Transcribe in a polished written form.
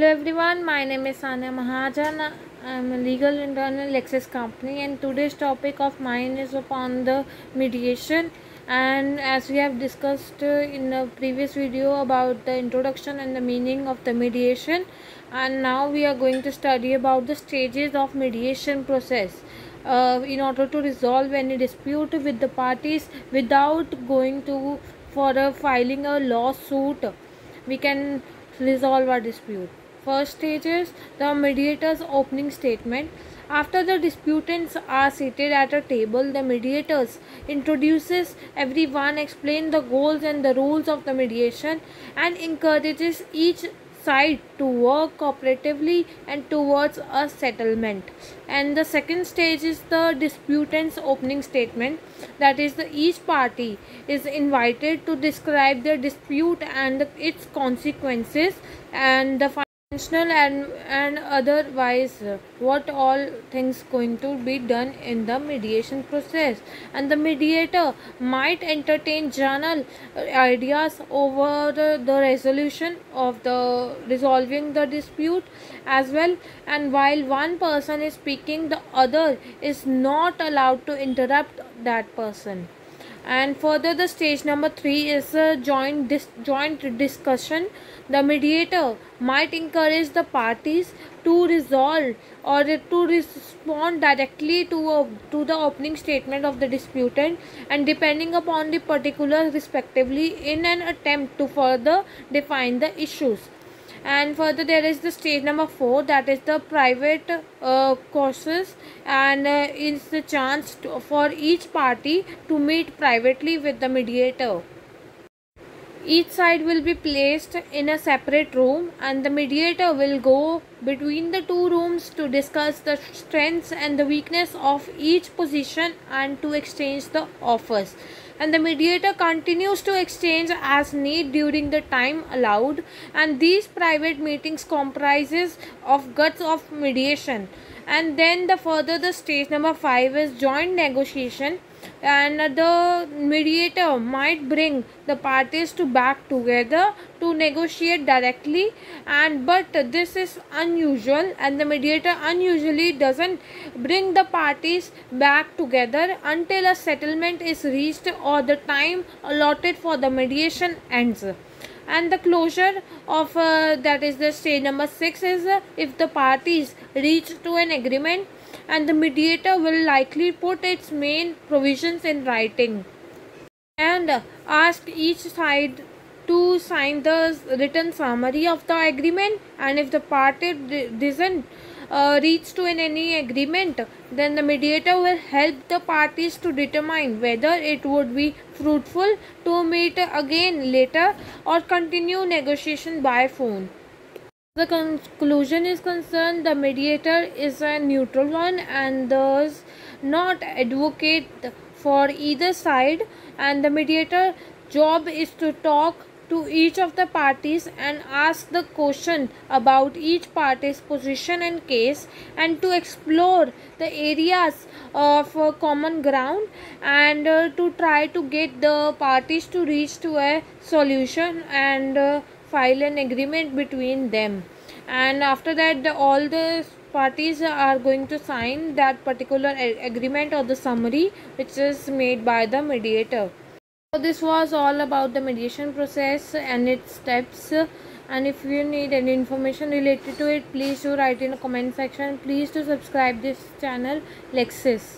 Hello everyone, my name is Sanya Mahajan. I am a legal intern in Lexis company, and today's topic of mine is upon the mediation. And as we have discussed in the previous video about the introduction and the meaning of the mediation, and now we are going to study about the stages of mediation process in order to resolve any dispute with the parties without going to for filing a lawsuit. We can resolve our dispute. First stage is the mediator's opening statement. After the disputants are seated at a table, the mediators introduces everyone, explain the goals and the rules of the mediation, and encourages each side to work cooperatively and towards a settlement. And the second stage is the disputant's opening statement. That is, each party is invited to describe their dispute and its consequences and the functional and otherwise what all things going to be done in the mediation process. And the mediator might entertain general ideas over the resolution of the resolving the dispute as well, and while one person is speaking, the other is not allowed to interrupt that person. And further, the stage number 3 is a joint discussion. The mediator might encourage the parties to resolve or to respond directly to the opening statement of the disputant, and depending upon the particulars respectively, in an attempt to further define the issues. And further, there is the stage number 4, that is the private courses, and is the chance for each party to meet privately with the mediator. Each side will be placed in a separate room, and the mediator will go between the two rooms to discuss the strengths and the weakness of each position and to exchange the offers. And the mediator continues to exchange as need during the time allowed, and these private meetings comprises of guts of mediation. And then the stage number 5 is joint negotiation, and the mediator might bring the parties to back together to negotiate directly, and but this is unusual, and the mediator unusually doesn't bring the parties back together until a settlement is reached or the time allotted for the mediation ends. And the closure of that is the stage number 6 is if the parties reach to an agreement, and the mediator will likely put its main provisions in writing and ask each side to sign the written summary of the agreement. And if the party doesn't reach to any agreement, then the mediator will help the parties to determine whether it would be fruitful to meet again later or continue negotiation by phone. The conclusion is concerned, the mediator is a neutral one and does not advocate for either side, and the mediator job is to talk to each of the parties and ask the question about each party's position and case, and to explore the areas of common ground, and to try to get the parties to reach to a solution and file an agreement between them. And after that, all the parties are going to sign that particular agreement or the summary which is made by the mediator. So this was all about the mediation process and its steps, and if you need any information related to it, please do write in the comment section. Please do subscribe this channel Lexis.